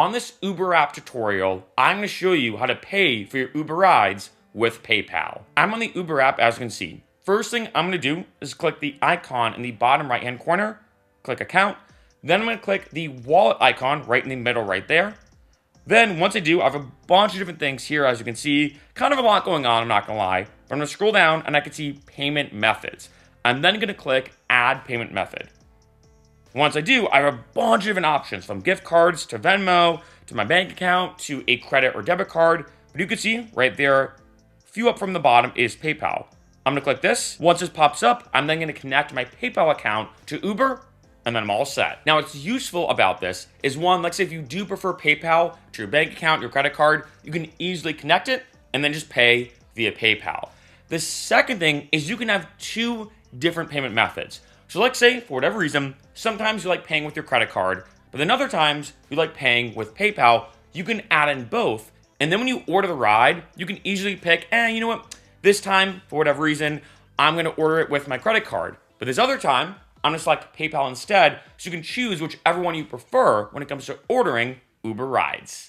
on this Uber app tutorial, I'm going to show you how to pay for your Uber rides with PayPal. I'm on the Uber app, as you can see. First thing I'm going to do is click the icon in the bottom right hand corner, click account. Then I'm going to click the wallet icon right in the middle right there. Then once I do, I have a bunch of different things here, as you can see. Kind of a lot going on, I'm not going to lie. But I'm going to scroll down and I can see payment methods. I'm then going to click add payment method. Once I do, I have a bunch of different options, from gift cards to Venmo to my bank account to a credit or debit card. But you can see right there, a few up from the bottom is PayPal. I'm going to click this. Once this pops up, I'm then going to connect my PayPal account to Uber, and then I'm all set. Now, what's useful about this is, one, let's say if you do prefer PayPal to your bank account, your credit card, you can easily connect it and then just pay via PayPal. The second thing is you can have two different payment methods. So let's say, for whatever reason, sometimes you like paying with your credit card, but then other times you like paying with PayPal. You can add in both. And then when you order the ride, you can easily pick, you know what? This time, for whatever reason, I'm going to order it with my credit card. But this other time, I'm going to select PayPal instead, so you can choose whichever one you prefer when it comes to ordering Uber rides.